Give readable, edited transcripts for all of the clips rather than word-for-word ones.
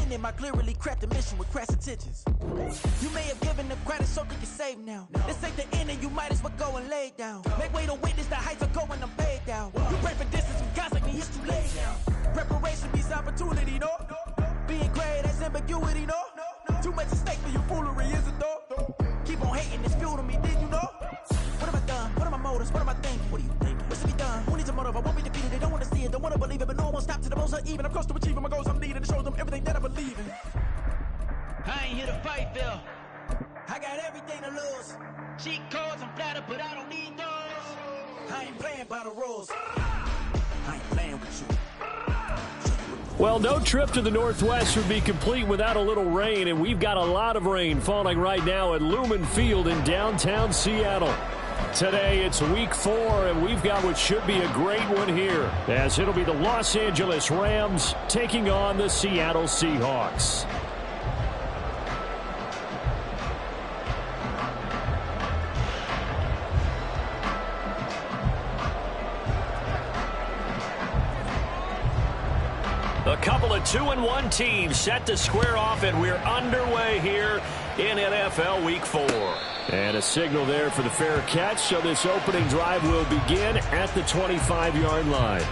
him, I clearly cracked the mission with crass intentions. You may have given the credit so that you're safe now. This ain't the end and you might as well go and lay down. Make way to witness the heights are going, I'm paid down. You pray for distance from guys like me, it's too late now. Preparation beats opportunity, no? Being great, that's ambiguity, no? Too much at stake for you foolery, is it though? Keep on hating, it's fuel to me, did you know? What have I done? What are my motives? What am I thinking? What are you thinking? What should be done? Who needs a motive? I won't be defeated. They don't want to see it, don't want to believe it, but no one will stop to the most uneven. I'm close to achieving my goals. I'm needing to show them everything that I believe in. I ain't here to fight, Phil. I got everything to lose. Cheat codes, I'm flattered, but I don't need those. I ain't playing by the rules. I ain't playing with you. Well, no trip to the Northwest would be complete without a little rain, and we've got a lot of rain falling right now at Lumen Field in downtown Seattle. Today, it's week 4, and we've got what should be a great one here, as it'll be the Los Angeles Rams taking on the Seattle Seahawks. A couple of 2-1 teams set to square off, and we're underway here in NFL Week 4. And a signal there for the fair catch, so this opening drive will begin at the 25-yard line.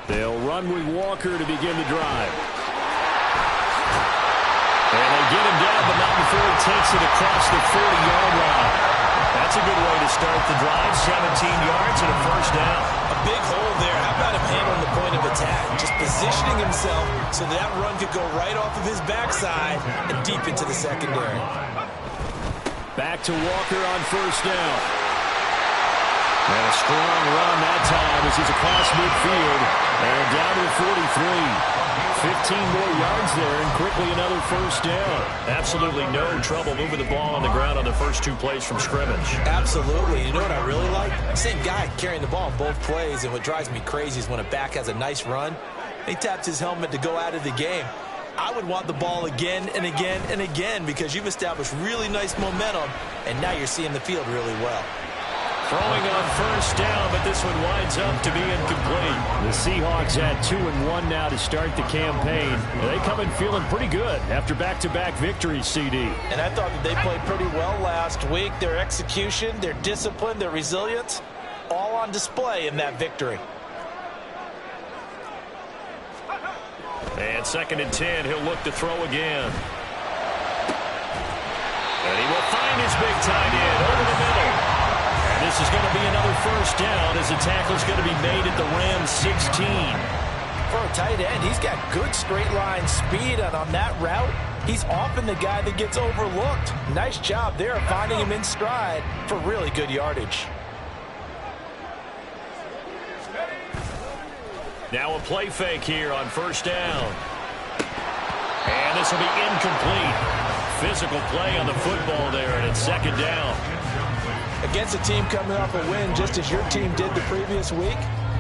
They'll run with Walker to begin the drive. And they get him down, but not before he takes it across the 40-yard line. That's a good way to start the drive. 17 yards and a first down. A big hole there. How about him handling the point of attack? Just positioning himself so that run could go right off of his backside and deep into the secondary. Back to Walker on first down. And a strong run that time as he's across midfield and down to the 43. 15 more yards there and quickly another first down. Absolutely no trouble moving the ball on the ground on the first 2 plays from scrimmage. Absolutely. You know what I really like? Same guy carrying the ball on both plays, and what drives me crazy is when a back has a nice run, he taps his helmet to go out of the game. I would want the ball again and again and again because you've established really nice momentum, and now you're seeing the field really well. Throwing on first down, but this one winds up to be incomplete. The Seahawks had 2-1 now to start the campaign. They come in feeling pretty good after back-to-back victories, CD. And I thought that they played pretty well last week. Their execution, their discipline, their resilience, all on display in that victory. And 2nd and 10, he'll look to throw again. And he will find his big tight end over the middle. This is going to be another first down as the tackle's going to be made at the Rams 16. For a tight end, he's got good straight line speed, and on that route, he's often the guy that gets overlooked. Nice job there finding him in stride for really good yardage. Now a play fake here on first down. And this will be incomplete. Physical play on the football there, and it's 2nd down. Against a team coming off a win just as your team did the previous week,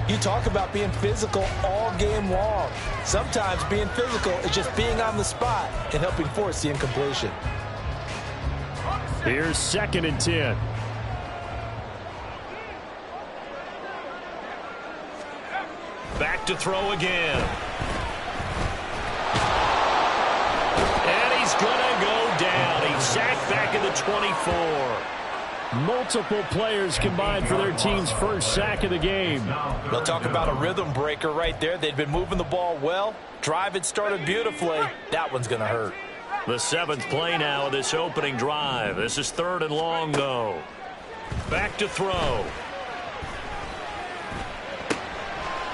you talk about being physical all game long. Sometimes being physical is just being on the spot and helping force the incompletion. Here's 2nd and 10. Back to throw again. And he's going to go down. He's sacked back at the 24. Multiple players combined for their team's first sack of the game. They'll talk about a rhythm breaker right there. They'd been moving the ball well. Drive had started beautifully. That one's going to hurt. The 7th play now of this opening drive. This is 3rd and long, though. Back to throw.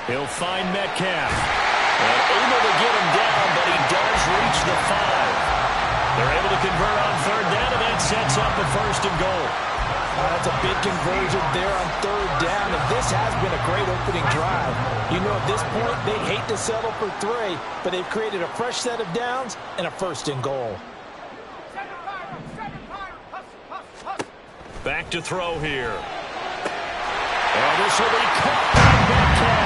He'll find Metcalf. And able to get him down, but he does reach the 5. They're able to convert on 3rd down, and that sets up a 1st and goal. That's a big conversion there on 3rd down, and this has been a great opening drive. You know, at this point, they hate to settle for 3, but they've created a fresh set of downs and a 1st and goal. Back to throw here. And this will be caught by Metcalf.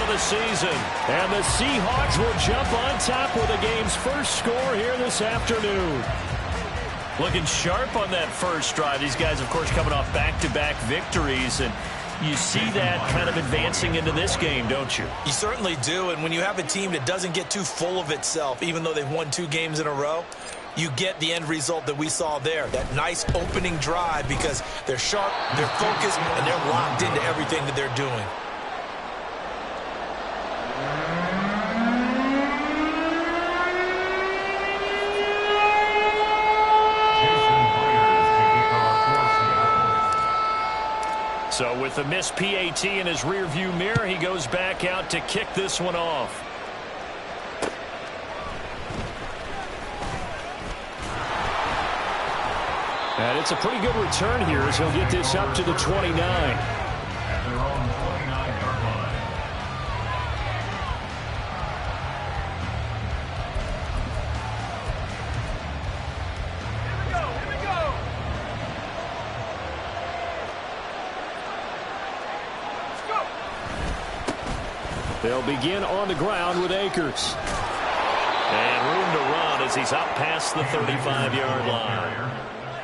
of the season. And the Seahawks will jump on top with the game's first score here this afternoon. Looking sharp on that first drive. These guys, of course, coming off back-to-back victories, and you see that kind of advancing into this game, don't you? You certainly do, and when you have a team that doesn't get too full of itself, even though they've won 2 games in a row, you get the end result that we saw there, that nice opening drive, because they're sharp, they're focused, and they're locked into everything that they're doing. So with the missed PAT in his rearview mirror, he goes back out to kick this one off. And it's a pretty good return here as he'll get this up to the 29. They'll begin on the ground with Akers. And room to run as he's up past the 35-yard line.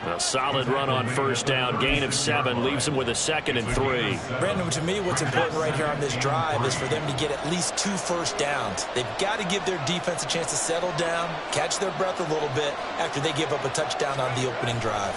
A solid run on first down. Gain of 7 leaves him with a 2nd and 3. Brandon, to me, what's important right here on this drive is for them to get at least 2 first downs. They've got to give their defense a chance to settle down, catch their breath a little bit after they give up a touchdown on the opening drive.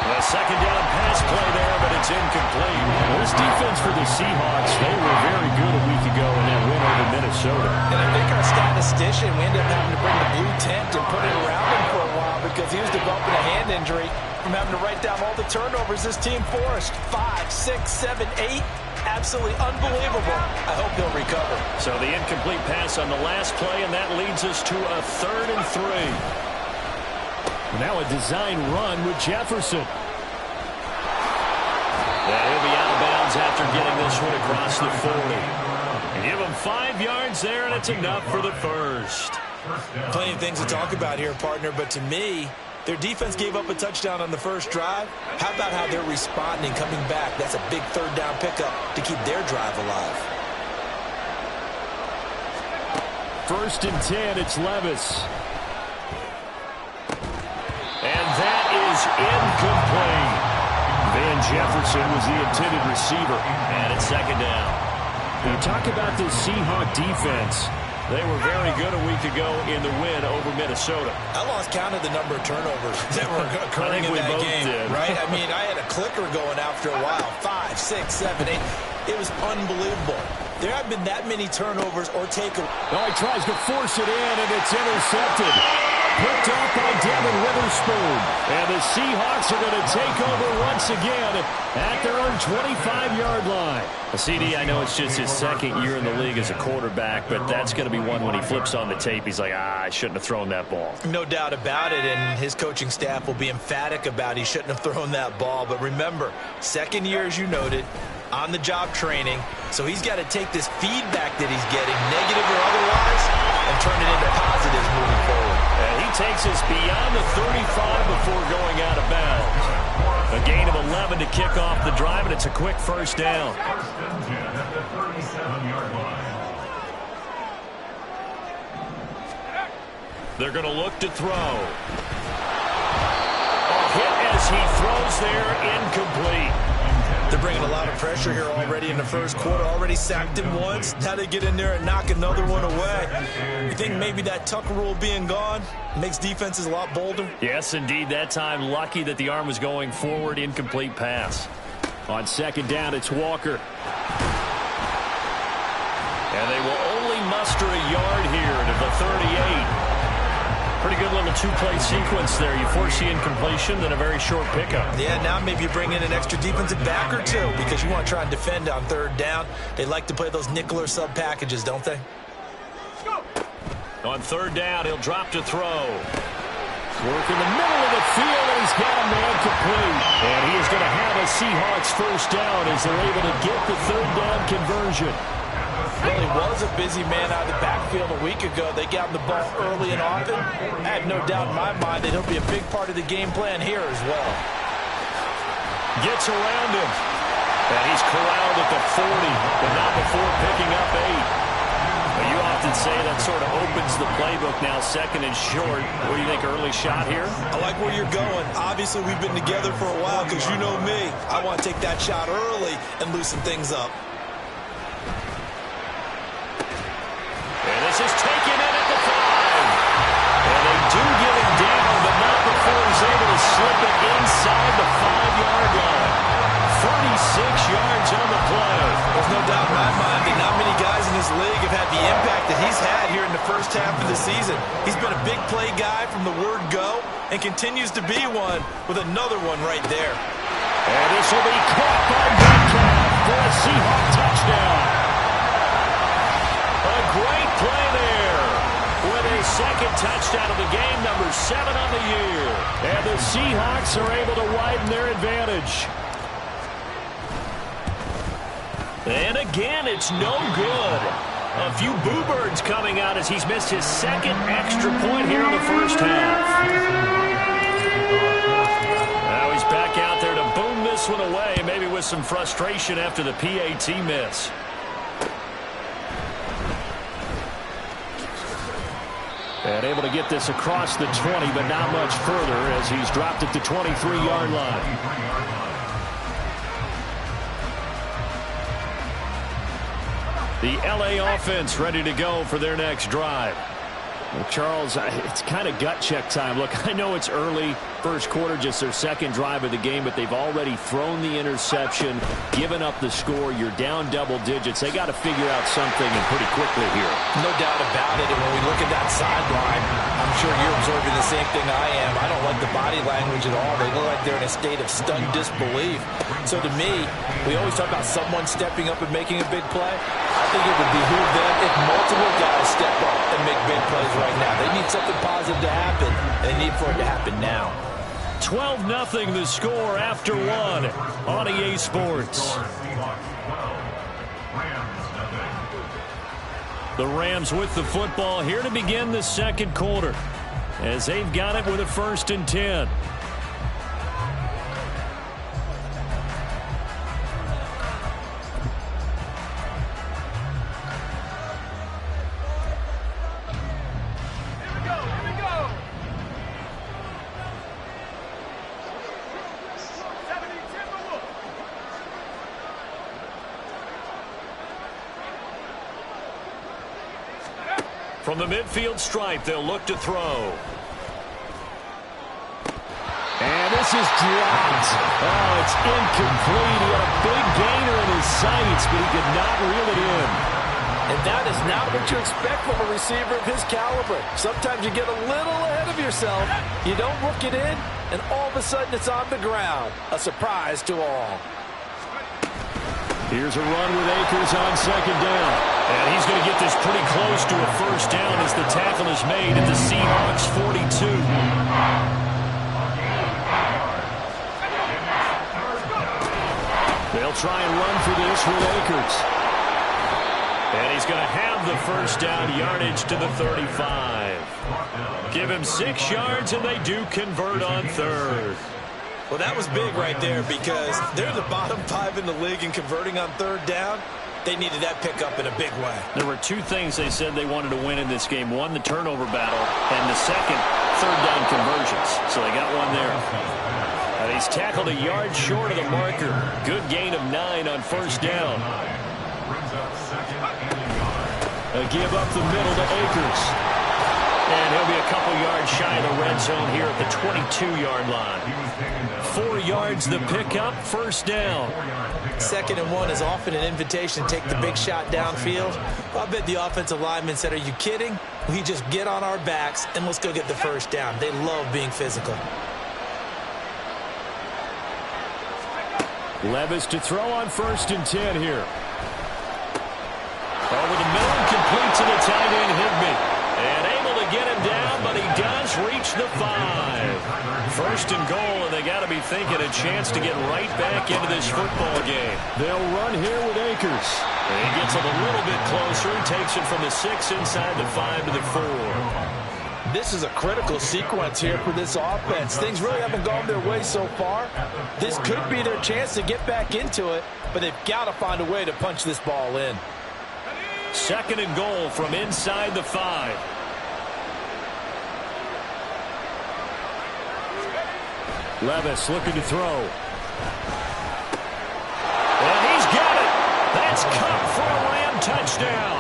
A second down pass play there, but it's incomplete. This defense for the Seahawks, they were very good a week ago in that win over Minnesota. And I think our statistician, we ended up having to bring the blue tent and put it around him for a while because he was developing a hand injury from having to write down all the turnovers this team forced. 5, 6, 7, 8. Absolutely unbelievable. I hope he'll recover. So the incomplete pass on the last play, and that leads us to a 3rd and 3. Now a design run with Jefferson. Yeah, he'll be out of bounds after getting this one across the 40. Give him 5 yards there, and it's enough for the first. Plenty of things to talk about here, partner, but to me, their defense gave up a touchdown on the first drive. How about how they're responding, coming back? That's a big 3rd down pickup to keep their drive alive. 1st and 10, it's Levis. And that is incomplete. Van Jefferson was the intended receiver. And it's 2nd down. When you talk about this Seahawk defense, they were very good a week ago in the win over Minnesota. I lost count of the number of turnovers that were occurring in that game, right? I mean, I had a clicker going after a while. 5, 6, 7, 8. It was unbelievable. There haven't been that many turnovers or takeaways. Oh, he tries to force it in, and it's intercepted. Picked off by Devin Witherspoon. And the Seahawks are going to take over once again at their own 25-yard line. CD, I know it's just his 2nd year in the league as a quarterback, but that's going to be one when he flips on the tape. He's like, I shouldn't have thrown that ball. No doubt about it, and his coaching staff will be emphatic about he shouldn't have thrown that ball. But remember, 2nd year, as you noted, on-the-job training, so he's got to take this feedback that he's getting, negative or otherwise, and turn it into positives moving forward. And he takes us beyond the 35 before going out of bounds. A gain of 11 to kick off the drive, and it's a quick first down. They're going to look to throw. A hit as he throws there, incomplete. They're bringing a lot of pressure here already in the first quarter. Already sacked him once. Now they get in there and knock another one away. You think maybe that Tucker rule being gone makes defenses a lot bolder? Yes, indeed. That time, lucky that the arm was going forward. Incomplete pass. On 2nd down, it's Walker. And they will only muster a yard here to the 38. Pretty good little 2-play sequence there. You force the incompletion, then a very short pickup. Yeah, now maybe you bring in an extra defensive back or 2 because you want to try and defend on 3rd down. They like to play those nickel or sub packages, don't they? On 3rd down, he'll drop to throw. Work in the middle of the field, and he's got a man complete. And he is going to have a Seahawks first down as they're able to get the 3rd down conversion. Well, he was a busy man out of the backfield a week ago. They got him the ball early and often. I have no doubt in my mind that he'll be a big part of the game plan here as well. Gets around him. And he's corralled at the 40, but not before picking up 8. Well, you often say that sort of opens the playbook now, second and short. What do you think, early shot here? I like where you're going. Obviously, we've been together for a while because you know me. I want to take that shot early and loosen things up. And this is taken in at the 5. And they do get him down, but not before he's able to slip it inside the 5-yard line. 46 yards on the play. There's no doubt in my mind that not many guys in this league have had the impact that he's had here in the first half of the season. He's been a big play guy from the word go and continues to be one with another one right there. And this will be caught by Metcalf for a Seahawk touchdown. A great play there with his second touchdown of the game, number 7 on the year. And the Seahawks are able to widen their advantage. And again, it's no good. A few boo birds coming out as he's missed his second extra point here in the first half. Now he's back out there to boom this one away, maybe with some frustration after the PAT miss. And able to get this across the 20, but not much further as he's dropped at the 23-yard line. The LA offense ready to go for their next drive. Well, Charles, it's kind of gut check time. Look, I know it's early, first quarter, just their second drive of the game, but they've already thrown the interception, given up the score. You're down double digits. They got to figure out something, and pretty quickly here. No doubt about it. And when we look at that sideline, I'm sure you're observing the same thing I am. I don't like the body language at all. They look like they're in a state of stunned disbelief. So to me, we always talk about someone stepping up and making a big play. I think it would behoove them if multiple guys step up and make big plays right now. They need something positive to happen, and they need for it to happen now. 12-0 the score after 1 on EA Sports. The Rams with the football here to begin the second quarter as they've got it with a 1st and 10. From the midfield stripe, they'll look to throw. And this is dropped. Oh, it's incomplete. He had a big gainer in his sights, but he could not reel it in. And that is not what you expect from a receiver of his caliber. Sometimes you get a little ahead of yourself. You don't look it in, and all of a sudden it's on the ground. A surprise to all. Here's a run with Akers on 2nd down. And he's going to get this pretty close to a 1st down as the tackle is made at the Seahawks 42. They'll try and run for this with Akers. And he's going to have the 1st down, yardage to the 35. Give him 6 yards, and they do convert on 3rd. Well, that was big right there because they're the bottom 5 in the league in converting on 3rd down. They needed that pickup in a big way. There were 2 things they said they wanted to win in this game. One, the turnover battle, and the second, 3rd down conversions. So they got one there. And he's tackled a yard short of the marker. Good gain of 9 on 1st down. A give up the middle to Akers. And he'll be a couple yards shy of the red zone here at the 22-yard line. 4 yards the pickup, 1st down. 2nd and 1 is often an invitation to take the big shot downfield. Well, I bet the offensive lineman said, are you kidding? We just get on our backs and let's go get the 1st down. They love being physical. Levis to throw on 1st and 10 here. Over the middle, complete to the tight end, Higbee. And able to get him down, but he does reach the 5. 1st and goal, and they got to be thinking a chance to get right back into this football game. They'll run here with Akers. And he gets it a little bit closer and takes it from the 6 inside the 5 to the 4. this is a critical sequence here for this offense. Things really haven't gone their way so far. This could be their chance to get back into it, but they've got to find a way to punch this ball in. 2nd and goal from inside the 5. Levis looking to throw. And he's got it. That's caught for a Ram touchdown.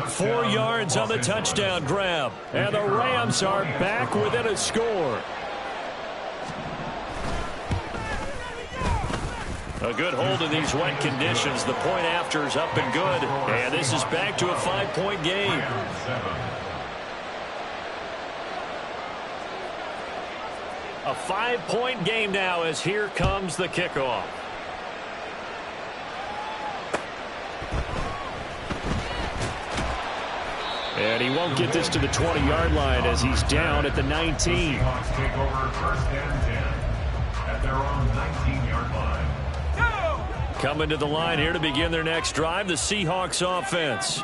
4 yards on the touchdown grab. And the Rams are back within a score. A good hold in these wet conditions. The point after is up and good. And this is back to a 5-point game. A 5-point game now as here comes the kickoff. And he won't get this to the 20-yard line as he's down at the 19. Take over 1st and 10 at their own 19-yard line. Coming to the line here to begin their next drive, the Seahawks offense.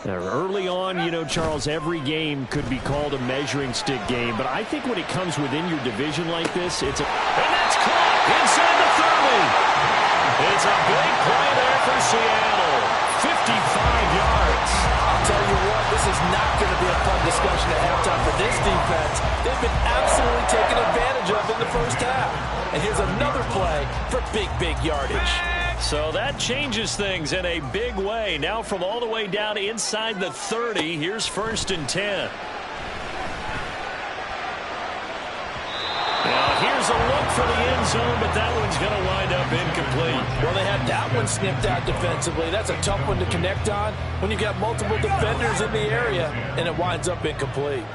Now, early on, you know, Charles, every game could be called a measuring stick game, but I think when it comes within your division like this, it's a... And that's caught inside the 30. It's a big play there for Seattle. 55 yards. I'll tell you what, this is not going to be a fun discussion at halftime for this defense. They've been absolutely taken advantage of in the first half. And here's another play for big yardage. So that changes things in a big way. Now from all the way down inside the 30, here's 1st and 10. Now here's a look for the end zone, but that one's going to wind up incomplete. Well, they had that one snipped out defensively. That's a tough one to connect on when you've got multiple defenders in the area, and it winds up incomplete.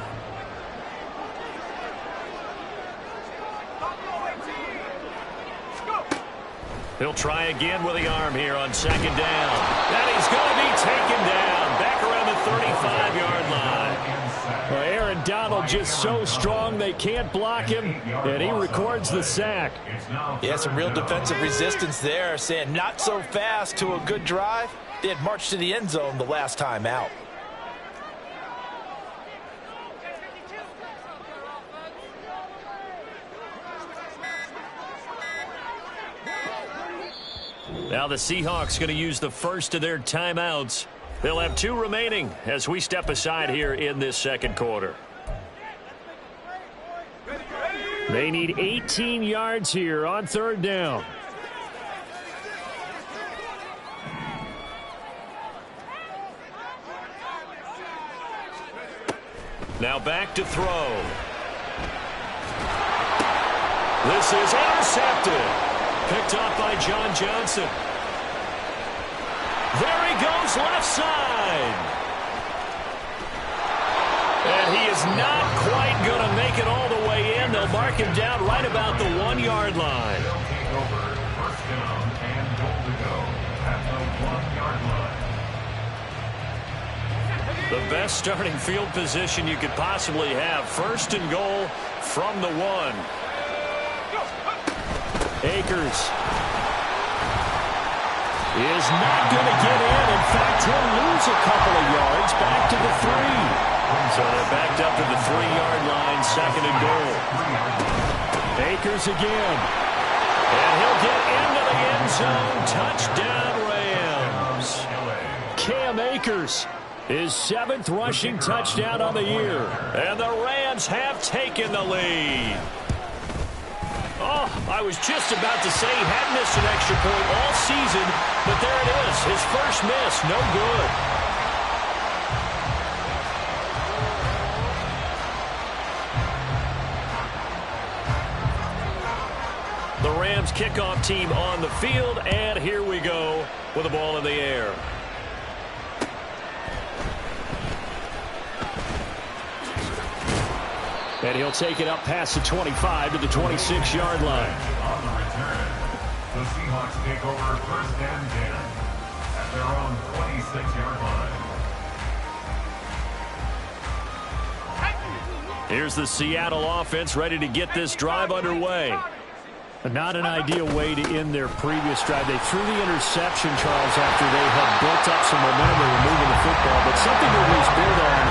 He'll try again with the arm here on 2nd down. And he's going to be taken down back around the 35-yard line. Well, Aaron Donald just so strong they can't block him, and he records the sack. Yeah, some real defensive resistance there, saying not so fast to a good drive. They had marched to the end zone the last time out. Now the Seahawks going to use the first of their timeouts. They'll have 2 remaining as we step aside here in this 2nd quarter. They need 18 yards here on 3rd down. Now back to throw. This is intercepted. Picked up by John Johnson. There he goes, left side. And he is not quite going to make it all the way in. They'll mark him down right about the 1-yard line. They'll take over 1st down and goal to go at the 1-yard line. The best starting field position you could possibly have. 1st and goal from the 1. Akers is not going to get in. In fact, he'll lose a couple of yards back to the 3. So they're backed up to the 3-yard line, 2nd and goal. Akers again. And he'll get into the end zone. Touchdown, Rams. Cam Akers, his 7th rushing touchdown on the year. And the Rams have taken the lead. Oh, I was just about to say he had missed an extra point all season, but there it is. His first miss, no good. The Rams kickoff team on the field, and here we go with the ball in the air. And he'll take it up past the 25 to the 26-yard line. On the return, the Seahawks take over 1st and 10 at their own 26-yard line. Here's the Seattle offense ready to get this drive underway. Not an ideal way to end their previous drive. They threw the interception, Charles, after they had built up some momentum. They were moving the football, but something to at least build on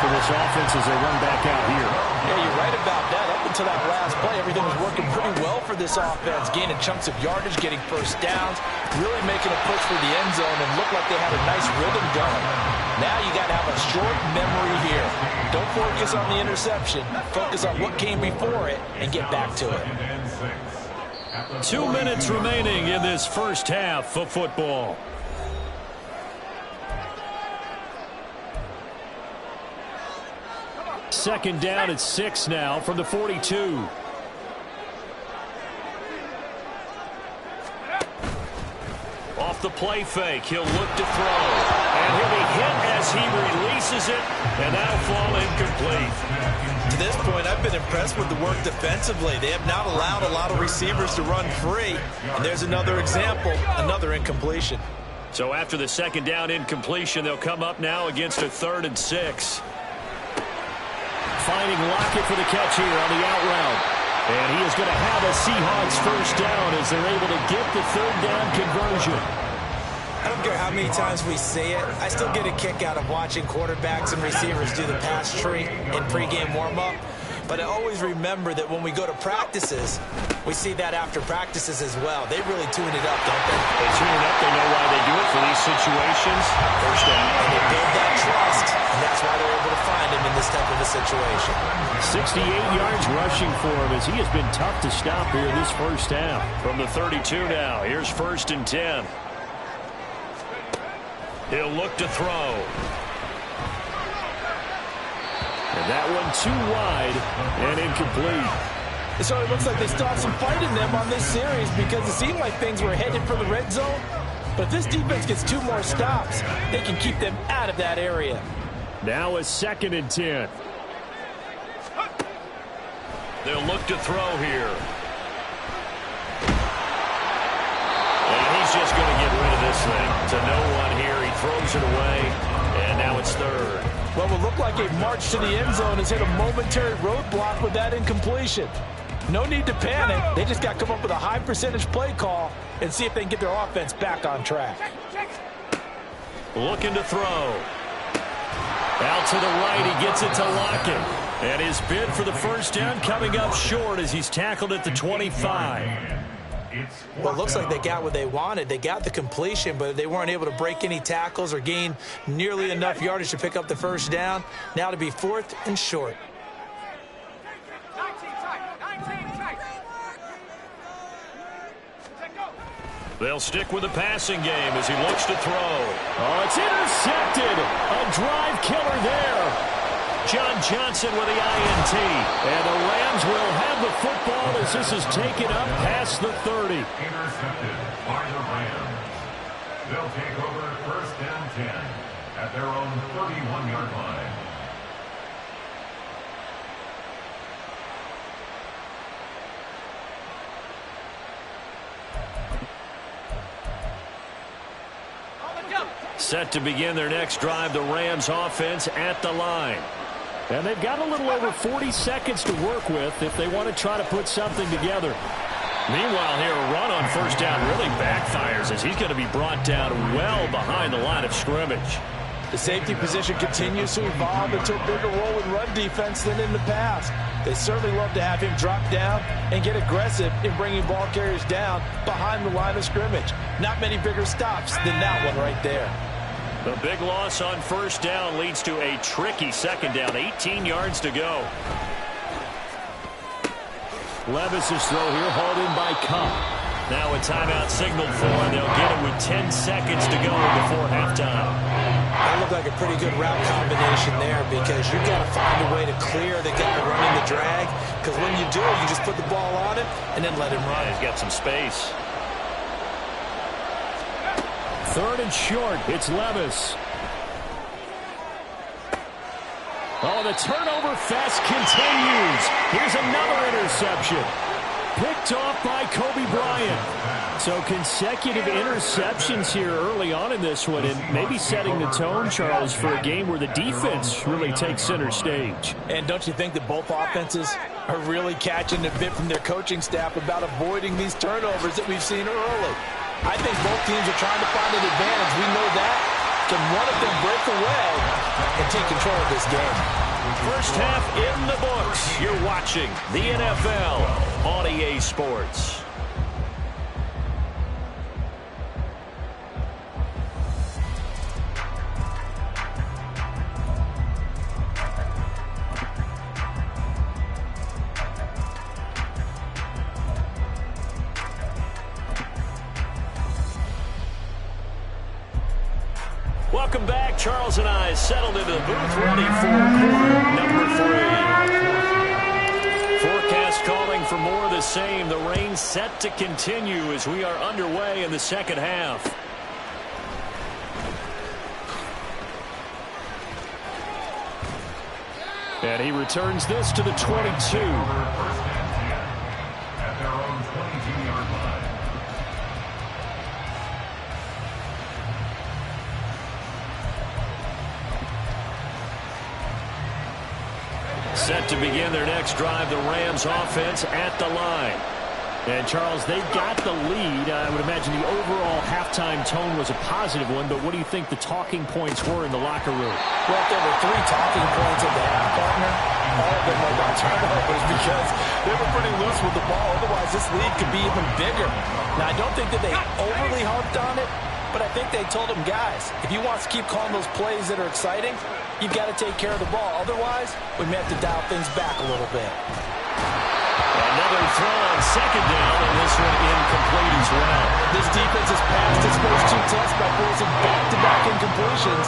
for this offense as they run back out here. Yeah, you're right about that. Up until that last play, everything was working pretty well for this offense, gaining chunks of yardage, getting first downs, really making a push for the end zone, and looked like they had a nice rhythm going. Now you got to have a short memory here. Don't focus on the interception. Focus on what came before it and get back to it. 2 minutes remaining in this first half of football. Second down at 6 now from the 42. Off the play fake, he'll look to throw. And he'll be hit as he releases it, and that'll fall incomplete. To this point, I've been impressed with the work defensively. They have not allowed a lot of receivers to run free. And there's another example, another incompletion. So after the second down incompletion, they'll come up now against a 3rd and 6. Finding Lockett for the catch here on the out route. And he is going to have a Seahawks first down as they're able to get the 3rd down conversion. I don't care how many times we say it, I still get a kick out of watching quarterbacks and receivers do the pass tree in pregame warm-up. But I always remember that when we go to practices, we see that after practices as well. They really tune it up, don't they? They tune it up. They know why they do it for these situations. First down. And they build that trust, and that's why they're able to find him in this type of a situation. 68 yards rushing for him as he has been tough to stop here in this first half. From the 32 now, here's 1st and 10. He'll look to throw. And that one too wide and incomplete. So it looks like they still have some fight in them on this series because it seemed like things were headed for the red zone. But if this defense gets 2 more stops, they can keep them out of that area. Now a 2nd and 10. They'll look to throw here. And he's just going to get rid of this thing to no one here. He throws it away, and now it's 3rd. Well, it looked like a march to the end zone has hit a momentary roadblock with that incompletion. No need to panic. They just got to come up with a high percentage play call and see if they can get their offense back on track. Looking to throw. Out to the right, he gets it to Lockett. And his bid for the first down coming up short as he's tackled at the 25. Well, it looks like they got what they wanted. They got the completion, but they weren't able to break any tackles or gain nearly enough yardage to pick up the first down. Now to be 4th and short. They'll stick with the passing game as he looks to throw. Oh, it's intercepted. A drive killer there. John Johnson with the INT. And the Rams will have the football as this is taken up past the 30. Intercepted by the Rams. They'll take over 1st and 10 at their own 31-yard line. Set to begin their next drive, the Rams offense at the line. And they've got a little over 40 seconds to work with if they want to try to put something together. Meanwhile here, a run on first down really backfires as he's going to be brought down well behind the line of scrimmage. The safety position continues to evolve into a bigger role in run defense than in the past. They certainly love to have him drop down and get aggressive in bringing ball carriers down behind the line of scrimmage. Not many bigger stops than that one right there. The big loss on first down leads to a tricky second down. 18 yards to go. Levis's throw here hauled in by Cup. Now a timeout signaled for, and they'll get it with 10 seconds to go before halftime. That looked like a pretty good route combination there because you've got to find a way to clear the guy running the drag. Because when you do, you just put the ball on him and then let him run. He's got some space. 3rd and short. It's Levis. Oh, the turnover fest continues. Here's another interception. Picked off by Kobe Bryant. So consecutive interceptions here early on in this one, and maybe setting the tone, Charles, for a game where the defense really takes center stage. And don't you think that both offenses are really catching a bit from their coaching staff about avoiding these turnovers that we've seen early? I think both teams are trying to find an advantage. We know that. Can one of them break away? and take control of this game. First half in the books. You're watching the NFL on EA Sports. Welcome back. Charles and I settled into the booth ready for quarter number 3. Forecast calling for more of the same. The rain set to continue as we are underway in the second half. And he returns this to the 22. First and 10 at their own 22-yard line. Set to begin their next drive, the Rams offense at the line. And, Charles, they've got the lead. I would imagine the overall halftime tone was a positive one, but what do you think the talking points were in the locker room? Well, if there were 3 talking points at the half, partner, all of them were about turnovers because they were pretty loose with the ball. Otherwise, this lead could be even bigger. Now, I don't think that they overly harped on it, but I think they told them, guys, if you want to keep calling those plays that are exciting, you've got to take care of the ball. Otherwise, we may have to dial things back a little bit. Another throw on second down, and this one incomplete as well. This defense has passed its first 2 tests by forcing back-to-back incompletions.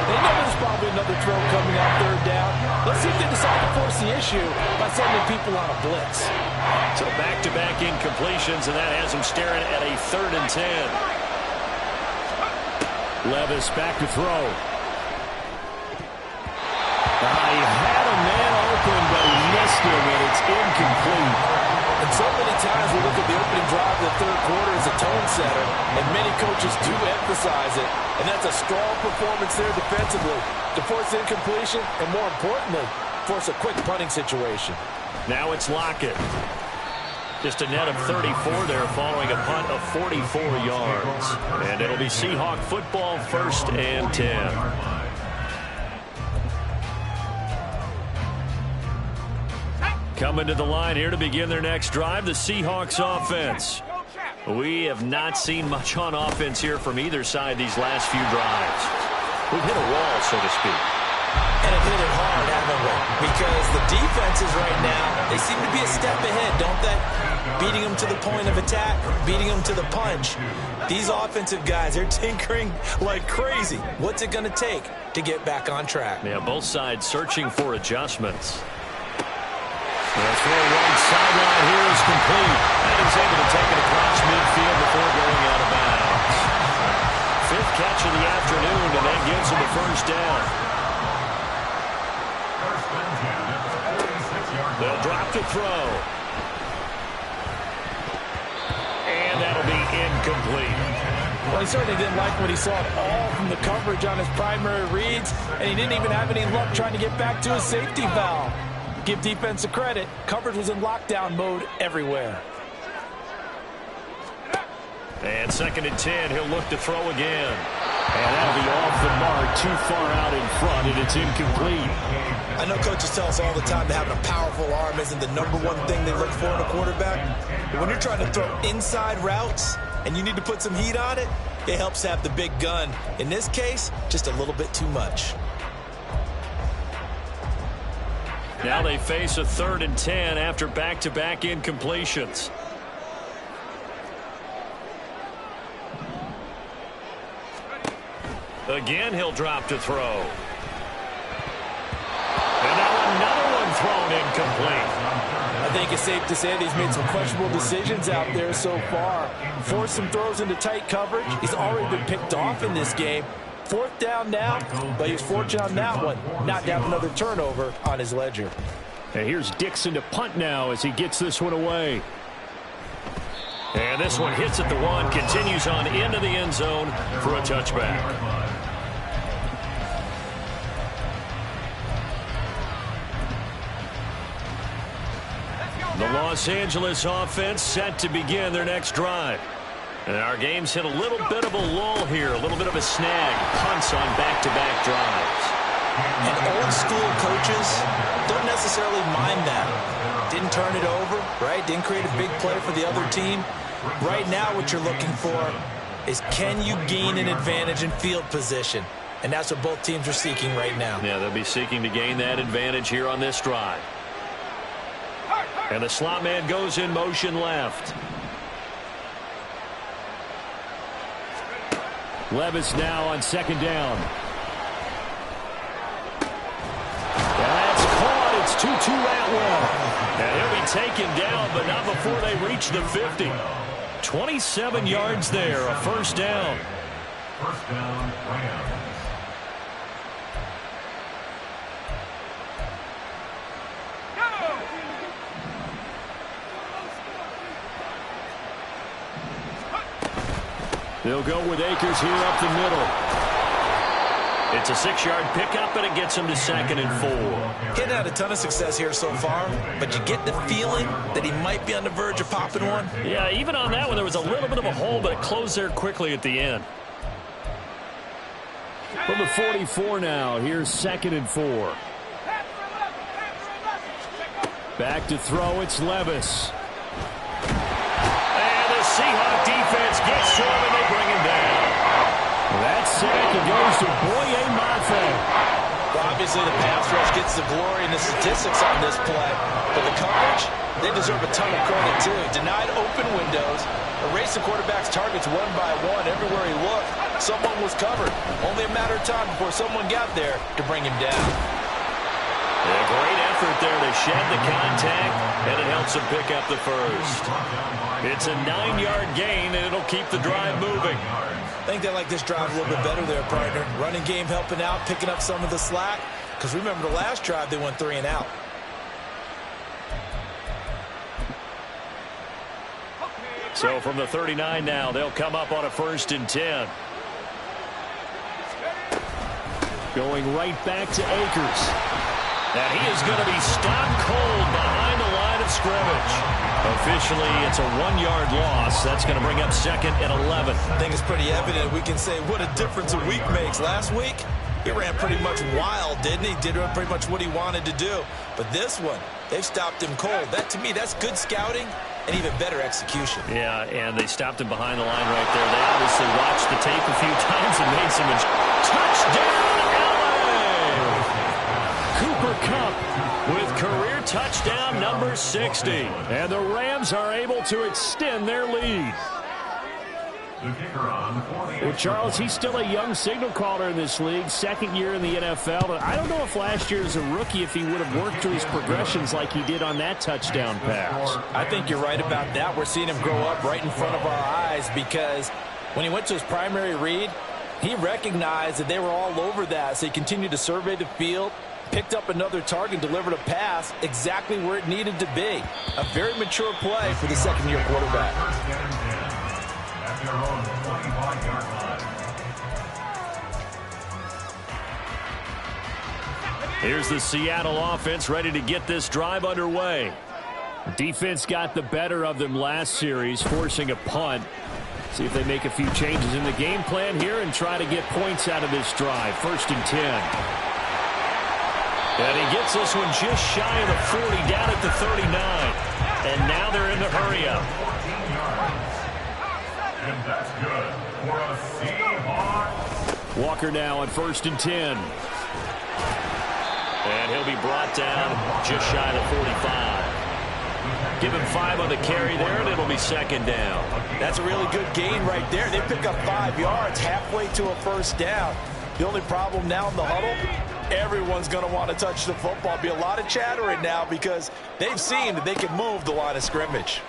They know there's probably another throw coming on third down. Let's see if they decide to force the issue by sending people on a blitz. So back-to-back incompletions, and that has them staring at a 3rd and 10. Levis back to throw. He had a man open, but he missed him, and it's incomplete. And so many times we look at the opening drive of the third quarter as a tone setter, and many coaches do emphasize it. And that's a strong performance there defensively to force incompletion and, more importantly, force a quick punting situation. Now it's Lockett. Just a net of 34 there following a punt of 44 yards. And it'll be Seahawk football, 1st and 10. Coming to the line here to begin their next drive, the Seahawks offense. We have not seen much on offense here from either side these last few drives. We've hit a wall, so to speak. And have hit it hard, haven't we? Because the defenses right now, they seem to be a step ahead, don't they? Beating them to the point of attack, beating them to the punch. These offensive guys, they're tinkering like crazy. What's it going to take to get back on track? Yeah, both sides searching for adjustments. The throw right sideline here is complete. And he's able to take it across midfield before going out of bounds. 5th catch of the afternoon, and that gives him the 1st down. They'll drop to throw. And that'll be incomplete. Well, he certainly didn't like what he saw at all from the coverage on his primary reads, and he didn't even have any luck trying to get back to his safety valve. Give defense a credit. Coverage was in lockdown mode everywhere. And 2nd and 10, he'll look to throw again. And that'll be off the mark, too far out in front, and it's incomplete. I know coaches tell us all the time that having a powerful arm isn't the #1 thing they look for in a quarterback. But when you're trying to throw inside routes and you need to put some heat on it, it helps have the big gun. In this case, just a little bit too much. Now they face a 3rd and 10 after back-to-back incompletions. Again, he'll drop to throw. And now another one thrown incomplete. I think it's safe to say that he's made some questionable decisions out there so far. Forced some throws into tight coverage. He's already been picked off in this game. 4th down now, but he's fortunate on that one. Not to have another turnover on his ledger. And here's Dixon to punt now as he gets this one away. And this one hits at the 1, continues on into the end zone for a touchback. The Los Angeles offense set to begin their next drive. And our game's hit a little bit of a lull here, a little bit of a snag. Punts on back-to-back drives. And old school coaches don't necessarily mind that. Didn't turn it over, right? Didn't create a big play for the other team. Right now what you're looking for is, can you gain an advantage in field position? And that's what both teams are seeking right now. Yeah, they'll be seeking to gain that advantage here on this drive. And the slot man goes in motion left. Levis now on second down. That's caught. It's Tutu Atwell. And he'll be taken down, but not before they reach the 50. 27 yards there, a first down. First down, Rams. They'll go with Akers here up the middle. It's a 6-yard pickup, and it gets him to 2nd and 4. He's had a ton of success here so far, but you get the feeling that he might be on the verge of popping one. Yeah, even on that one, there was a little bit of a hole, but it closed there quickly at the end. From the 44 now, here's 2nd and 4. Back to throw, it's Levis. And the Seahawk defense gets to him, and they bring him down. That sack, it goes to Boye Mafe. Well, obviously the pass rush gets the glory and the statistics on this play, but the coverage, they deserve a ton of credit too. Denied open windows, erased the quarterback's targets one by one. Everywhere he looked, someone was covered. Only a matter of time before someone got there to bring him down. A great effort there to shed the contact, and it helps him pick up the first. It's a 9-yard gain, and it'll keep the drive moving. I think they like this drive a little bit better there, partner. Running game helping out, picking up some of the slack. Because remember the last drive, they went 3 and out. So from the 39 now, they'll come up on a 1st and 10. Going right back to Akers. And he is going to be stopped cold behind the line of scrimmage. Officially, it's a 1-yard loss. That's going to bring up 2nd and 11. I think it's pretty evident. We can say what a difference a week makes. Last week, he ran pretty much wild, didn't he? Did pretty much what he wanted to do. But this one, they've stopped him cold. That, to me, that's good scouting and even better execution. Yeah, and they stopped him behind the line right there. They obviously watched the tape a few times and made some touchdown. Cooper Kupp With career touchdown number 60. And the Rams are able to extend their lead. Well, Charles, he's still a young signal caller in this league, 2nd year in the NFL. But I don't know if last year as a rookie if he would have worked through his progressions like he did on that touchdown pass. I think you're right about that. We're seeing him grow up right in front of our eyes because when he went to his primary read, he recognized that they were all over that. So he continued to survey the field, picked up another target, delivered a pass exactly where it needed to be. A very mature play for the second-year quarterback. Here's the Seattle offense ready to get this drive underway. Defense got the better of them last series, forcing a punt. See if they make a few changes in the game plan here and try to get points out of this drive. 1st and 10. And he gets this one just shy of the 40, down at the 39. And now they're in the hurry-up. And that's good for a Seahawks. Walker now on 1st and 10. And he'll be brought down just shy of the 45. Give him 5 on the carry there, and it'll be 2nd down. That's a really good gain right there. They pick up 5 yards halfway to a 1st down. The only problem now in the huddle, everyone's going to want to touch the football. Be a lot of chattering now because they've seen that they can move the line of scrimmage.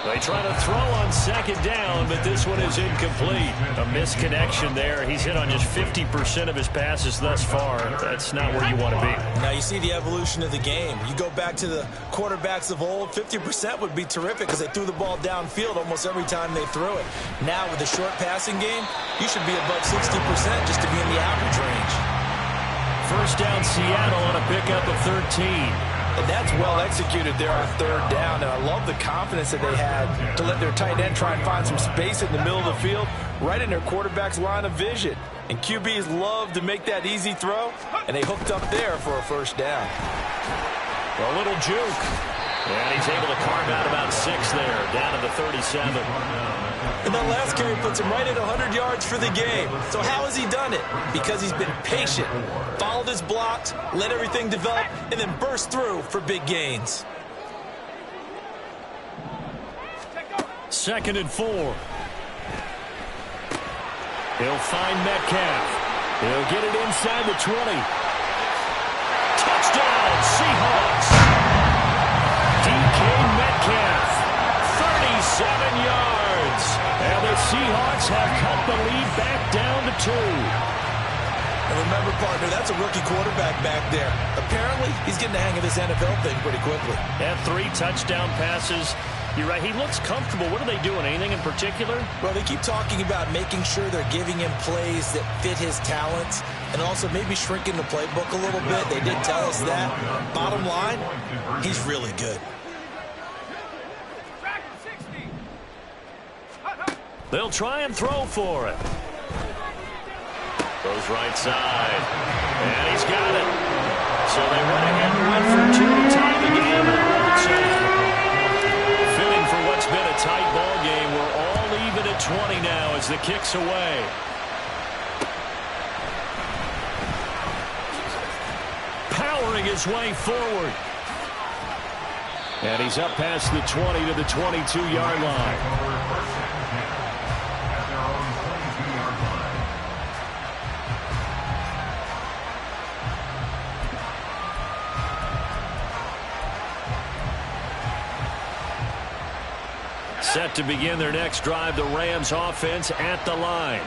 They try to throw on 2nd down, but this one is incomplete. A misconnection there. He's hit on just 50% of his passes thus far. That's not where you want to be. Now you see the evolution of the game. You go back to the quarterbacks of old, 50% would be terrific because they threw the ball downfield almost every time they threw it. Now with the short passing game, you should be above 60% just to be in the average range. 1st down Seattle on a pickup of 13. And that's well executed there on 3rd down. And I love the confidence that they had to let their tight end try and find some space in the middle of the field, right in their quarterback's line of vision. And QBs love to make that easy throw, and they hooked up there for a first down. A little juke. And he's able to carve out about 6 there, down to the 37. And that last carry puts him right at 100 yards for the game. So how has he done it? Because he's been patient, followed his blocks, let everything develop, and then burst through for big gains. 2nd and 4. He'll find Metcalf. He'll get it inside the 20. Touchdown, Seahawks. DK Metcalf, 37 yards. And the Seahawks have cut the lead back down to 2. And remember, partner, that's a rookie quarterback back there. Apparently, he's getting the hang of this NFL thing pretty quickly. Had 3 touchdown passes. You're right, he looks comfortable. What are they doing? Anything in particular? Well, they keep talking about making sure they're giving him plays that fit his talents and also maybe shrinking the playbook a little bit. They did tell us that. Bottom line, he's really good. They'll try and throw for it. Goes right side. And he's got it. So they went ahead and went for 2 to tie the game. Fitting for what's been a tight ball game. We're all even at 20 now as the kick's away. Powering his way forward. And he's up past the 20 to the 22-yard line. Set to begin their next drive, the Rams offense at the line.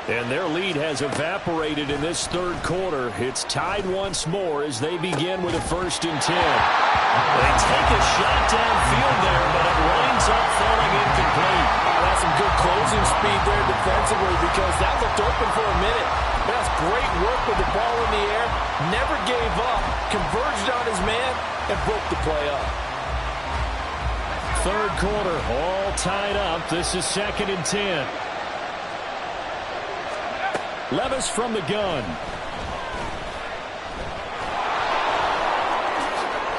And their lead has evaporated in this 3rd quarter. It's tied once more as they begin with a 1st and 10. They take a shot downfield there, but it winds up falling incomplete. That's some good closing speed there defensively because that looked open for a minute. That's great work with the ball in the air. Never gave up, converged on his man, and broke the play up. 3rd quarter, all tied up. This is 2nd and 10. Levis from the gun.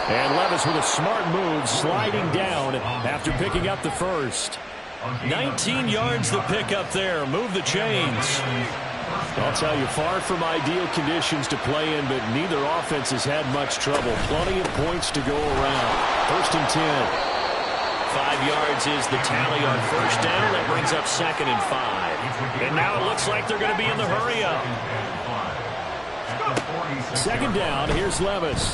And Levis with a smart move, sliding down after picking up the 1st. 19 yards the pick up there. Move the chains. I'll tell you, far from ideal conditions to play in, but neither offense has had much trouble. Plenty of points to go around. 1st and 10. 5 yards is the tally on 1st down. That brings up 2nd and 5. And now it looks like they're going to be in the hurry-up. 2nd down, here's Levis.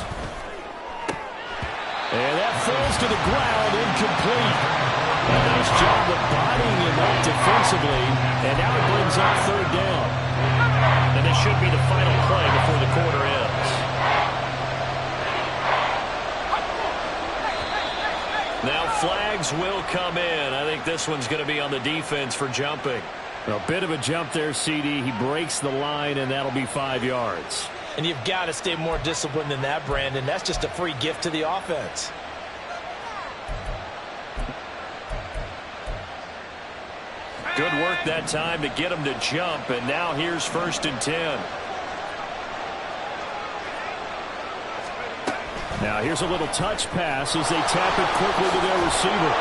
And that falls to the ground, incomplete. A nice job of bodying him up defensively. And now it brings up 3rd down. And this should be the final play before the quarter ends. Now flags will come in. I think this one's going to be on the defense for jumping. A bit of a jump there, CD. He breaks the line, and that'll be 5 yards. And you've got to stay more disciplined than that, Brandon. That's just a free gift to the offense. Good work that time to get him to jump, and now here's 1st and 10. Now here's a little touch pass as they tap it quickly to their receiver.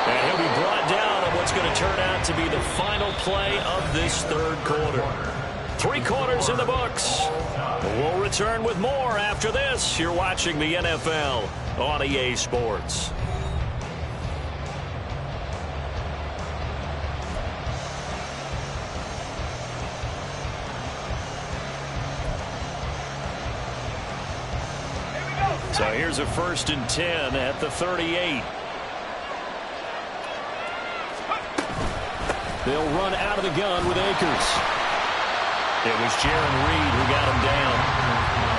And he'll be brought down on what's going to turn out to be the final play of this 3rd quarter. 3 quarters in the books. We'll return with more after this. You're watching the NFL on EA Sports. So here's a 1st and 10 at the 38. They'll run out of the gun with Akers. It was Jaron Reed who got him down.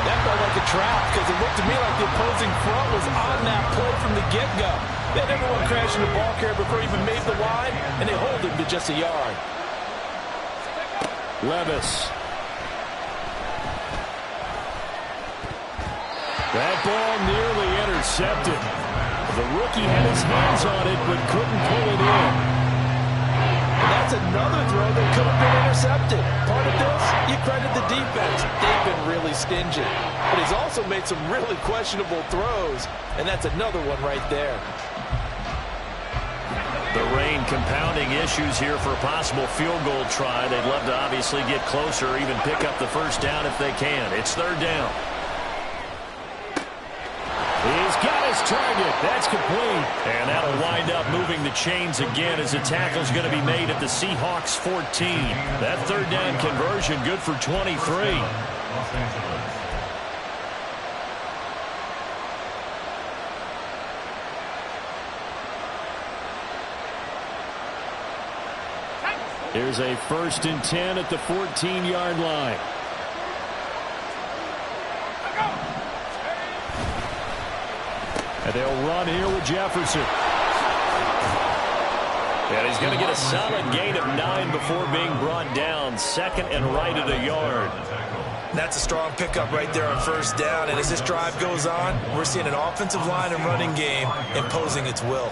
That felt like a trap because it looked to me like the opposing front was on that play from the get-go. They had everyone crashing the ball carrier before he even made the line, and they hold him to just a yard. Levis. That ball nearly intercepted. The rookie had his hands on it but couldn't pull it in. And that's another throw that could have been intercepted. Part of this, you credit the defense. They've been really stingy. But he's also made some really questionable throws, and that's another one right there. The rain compounding issues here for a possible field goal try. They'd love to obviously get closer or even pick up the first down if they can. It's third down. He's got his target. That's complete. And that'll wind up moving the chains again as the tackle's going to be made at the Seahawks 14. That third down conversion good for 23. Los Angeles. Here's a 1st and 10 at the 14-yard line. And they'll run here with Jefferson. And he's going to get a solid gain of 9 before being brought down. 2nd and right at a yard. That's a strong pickup right there on first down. And as this drive goes on, we're seeing an offensive line and running game imposing its will.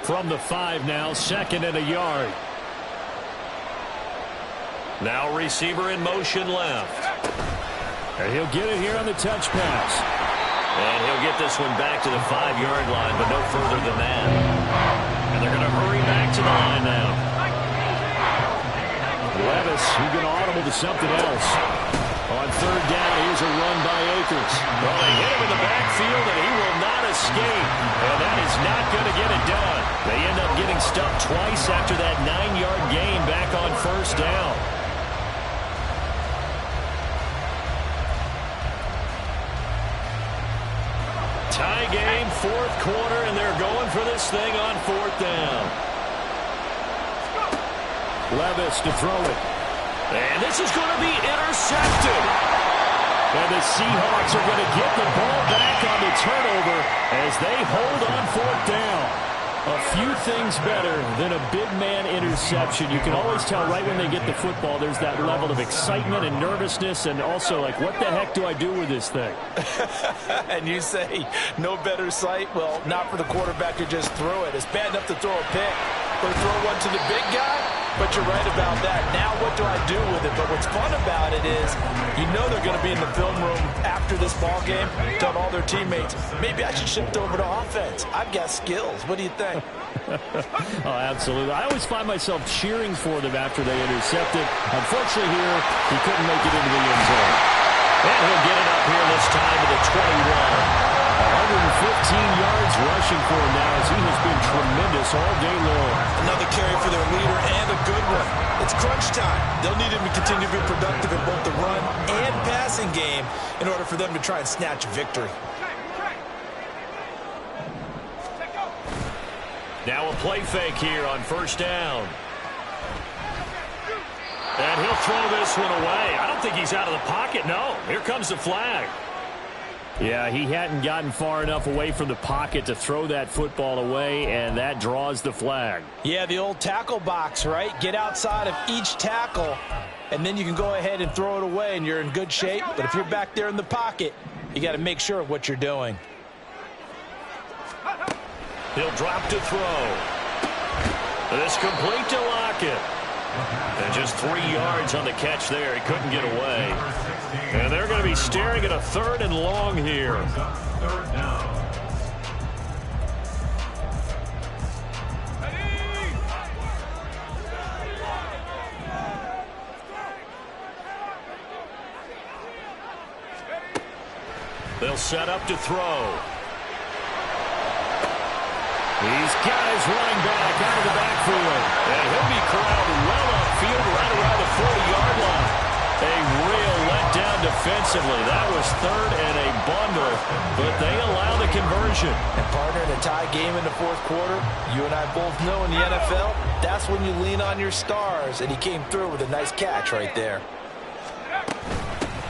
From the 5 now, 2nd and a yard. Now receiver in motion left. And he'll get it here on the touch pass. And he'll get this one back to the 5-yard line, but no further than that. And they're going to hurry back to the line now. Levis, he's going to audible to something else. On third down, here's a run by Akers. Well, they hit him in the backfield, and he will not escape. And that is not going to get it done. They end up getting stuck twice after that 9-yard gain back on first down. Tie game, 4th quarter, and they're going for this thing on 4th down. Levis to throw it. And this is going to be intercepted. And the Seahawks are going to get the ball back on the turnover as they hold on 4th down. A few things better than a big man interception. You can always tell right when they get the football, there's that level of excitement and nervousness and also like, what the heck do I do with this thing? And you say, no better sight? Well, not for the quarterback to just throw it. It's bad enough to throw a pick or throw one to the big guy, but you're right about that. Now what do I do with it? But what's fun about it is you know they're going to be in the film room after this ball game, telling all their teammates, maybe I should shift over to offense. I've got skills. What do you think? Oh, absolutely. I always find myself cheering for them after they intercept it. Unfortunately here, he couldn't make it into the end zone. And he'll get it up here this time to the 21. 115 yards rushing for him now as he has been tremendous all day long. Another carry for their leader and a good one. It's crunch time. They'll need him to continue to be productive in both the run and passing game in order for them to try and snatch a victory. Now a play fake here on first down. And he'll throw this one away. I don't think he's out of the pocket. No, here comes the flag. Yeah, he hadn't gotten far enough away from the pocket to throw that football away, and that draws the flag. Yeah, the old tackle box, right? Get outside of each tackle, and then you can go ahead and throw it away, and you're in good shape. But if you're back there in the pocket, you got to make sure of what you're doing. He'll drop to throw. This complete to Lockett. And just 3 yards on the catch there. He couldn't get away. And they're going to be staring at a 3rd and long here. Third down. They'll set up to throw. These guys running back out of the backfield. And he'll be corralled well upfield right around the 40-yard line. A real letdown defensively. That was 3rd and a bundle, but they allow the conversion. And partner, in a tie game in the 4th quarter, you and I both know in the NFL, that's when you lean on your stars, and he came through with a nice catch right there.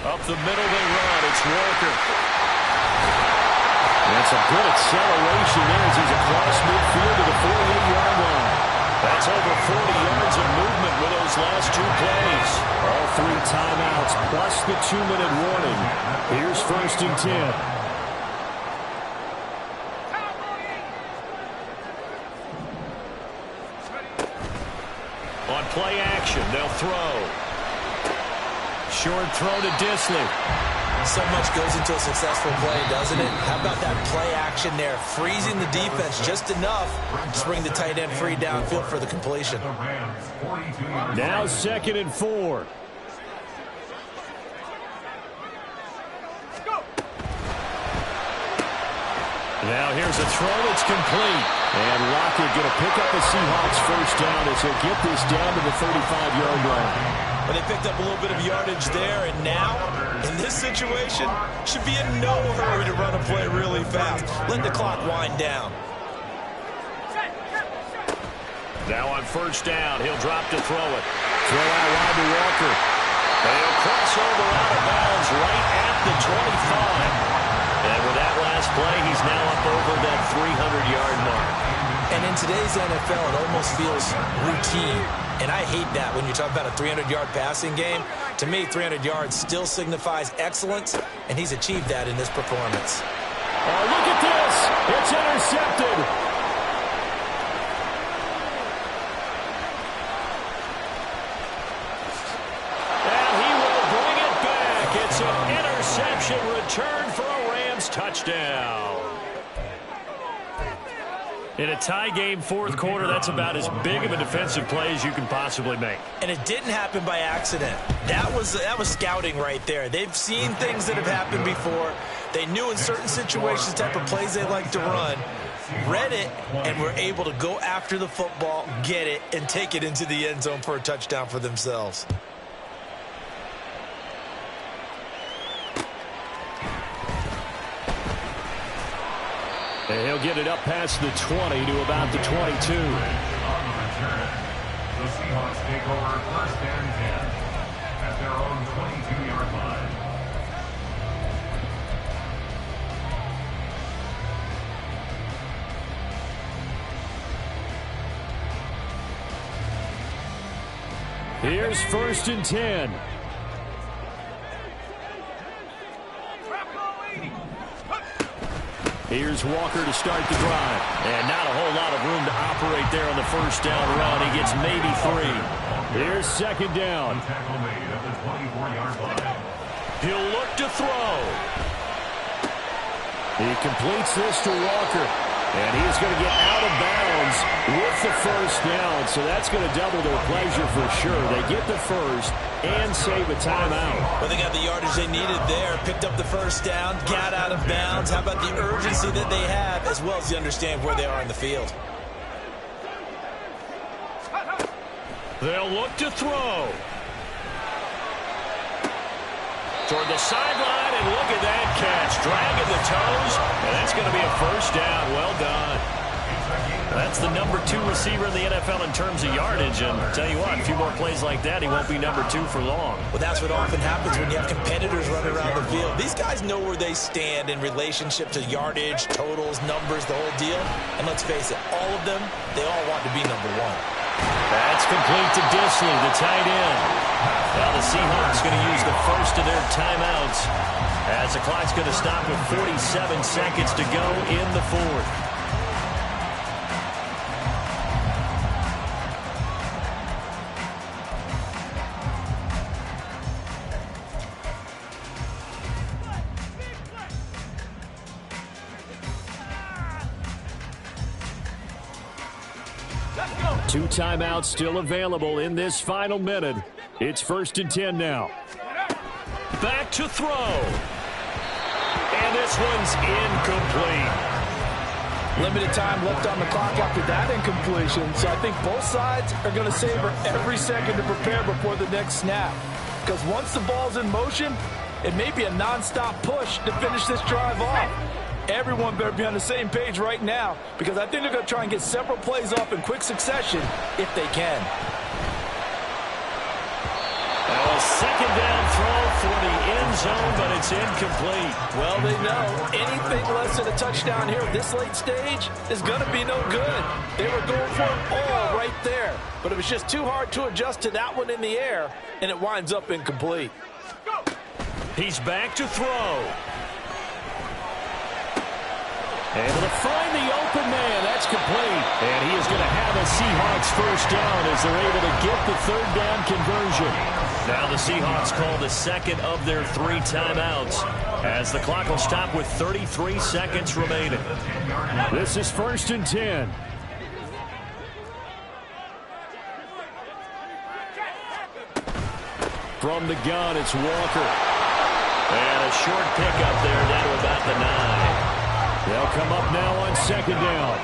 Up the middle they run. It's Walker. That's a good acceleration there as he's across midfield to the 48-yard line. That's over 40 yards of movement with those last 2 plays. All 3 timeouts plus past the 2-minute warning. Here's 1st and 10. On play action, they'll throw. Short throw to Disley. So much goes into a successful play, doesn't it? How about that play action there? Freezing the defense just enough to bring the tight end free downfield for the completion. Now 2nd and 4. Now here's a throw that's complete. And Lockett going to pick up the Seahawks 1st down as he'll get this down to the 35-yard line. But they picked up a little bit of yardage there, and now, in this situation, should be in no hurry to run a play really fast. Let the clock wind down. Now on 1st down, he'll drop to throw it. Throw out wide to Walker. And he'll cross over out of bounds right at the 25. And with that last play, he's now up over that 300-yard mark. And in today's NFL, it almost feels routine. And I hate that when you talk about a 300-yard passing game. To me, 300 yards still signifies excellence, and he's achieved that in this performance. Oh, look at this. It's intercepted. And he will bring it back. It's an interception return for a Rams touchdown. In a tie game, 4th quarter, that's about as big of a defensive play as you can possibly make. And it didn't happen by accident. That was scouting right there. They've seen things that have happened before. They knew in certain situations the type of plays they like to run, read it, and were able to go after the football, get it, and take it into the end zone for a touchdown for themselves. And he'll get it up past the 20 to about the 22. On the return, the Seahawks take over 1st and 10 at their own 22-yard line. Here's 1st and 10. Here's Walker to start the drive. And not a whole lot of room to operate there on the 1st down run. He gets maybe 3. Here's 2nd down. Tackle made at the 24-yard line. He'll look to throw. He completes this to Walker. And he's going to get out of bounds with the 1st down. So that's going to double their pleasure for sure. They get the 1st and save a timeout. Well, they got the yardage they needed there. Picked up the 1st down, got out of bounds. How about the urgency that they have, as well as they understand where they are in the field? They'll look to throw. Toward the sideline, and look at that catch. Dragging the toes, and that's going to be a 1st down. Well done. That's the number 2 receiver in the NFL in terms of yardage, and tell you what, a few more plays like that, he won't be number 2 for long. Well, that's what often happens when you have competitors running around the field. These guys know where they stand in relationship to yardage, totals, numbers, the whole deal. And let's face it, all of them, they all want to be number 1. That's complete to Disley, the tight end. Now the Seahawks going to use the 1st of their timeouts as the clock's going to stop with 47 seconds to go in the 4th. Two timeouts still available in this final minute. It's 1st and 10 now. Back to throw. And this one's incomplete. Limited time left on the clock after that incompletion, so I think both sides are going to savor every second to prepare before the next snap. Because once the ball's in motion, it may be a nonstop push to finish this drive off. Everyone better be on the same page right now, because I think they're going to try and get several plays off in quick succession if they can. A 2nd down throw for the end zone, but it's incomplete. Well, they know anything less than a touchdown here at this late stage is going to be no good. They were going for it all right there, but it was just too hard to adjust to that one in the air, and it winds up incomplete. He's back to throw. Able to find the open man. That's complete. And he is going to have a Seahawks first down as they're able to get the third down conversion. Now the Seahawks call the second of their 3 timeouts as the clock will stop with 33 seconds remaining. This is 1st and 10. From the gun, it's Walker. And a short pickup there down to about the 9. They'll come up now on 2nd down.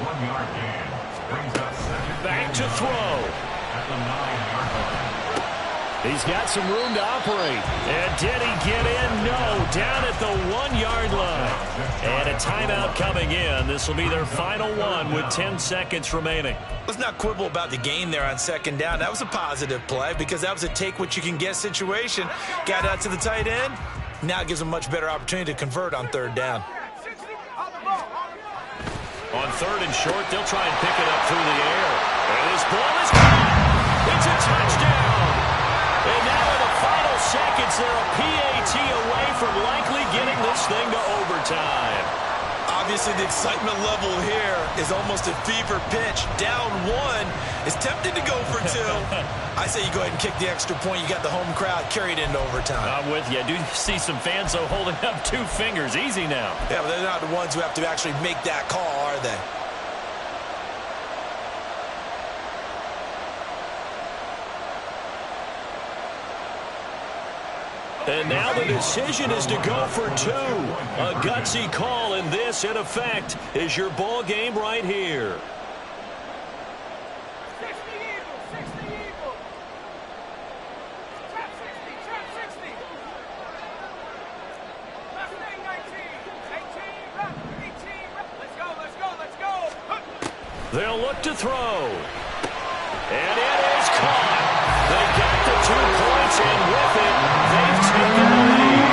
1-yard gain. Brings up second. Back to throw. At the 9-yard line. He's got some room to operate. And did he get in? No. Down at the 1-yard line. And a timeout coming in. This will be their final one with 10 seconds remaining. Let's not quibble about the gain there on 2nd down. That was a positive play because that was a take-what-you-can-get situation. Got out to the tight end. Now it gives them a much better opportunity to convert on 3rd down. On 3rd and short, they'll try and pick it up through the air. And this ball is caught. It's a touchdown. And now in the final seconds, they're a PAT away from likely getting this thing to overtime. Obviously, the excitement level here is almost a fever pitch. Down 1 is tempted to go for 2. I say you go ahead and kick the extra point. You got the home crowd carried into overtime. I'm with you. I do see some fans, though, holding up 2 fingers. Easy now. Yeah, but they're not the ones who have to actually make that call, are they? And now the decision is to go for 2. A gutsy call, and this, in effect, is your ball game right here. 60 Eagles. Trap 60. Left wing 19. 18 rep. Let's go. They'll look to throw. And it is caught. They got the 2 points, and with it, they've taken the lead.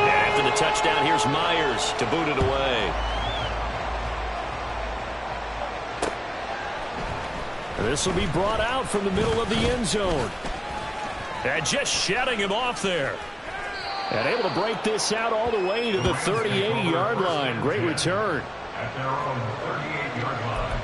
After the touchdown, here's Myers to boot it away. This will be brought out from the middle of the end zone. And just shutting him off there. And able to break this out all the way to the 38-yard line. Great return. At their own 38-yard line.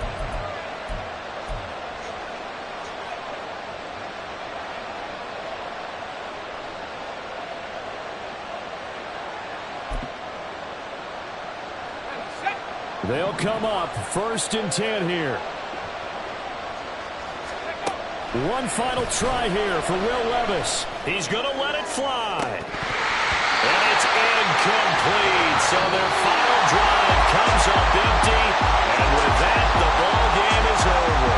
They'll come up 1st and 10 here. One final try here for Will Levis. He's going to let it fly. And it's incomplete. So their final drive comes up empty. And with that, the ball game is over.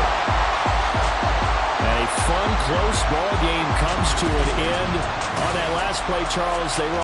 And a fun, close ball game comes to an end. On that last play, Charles, they were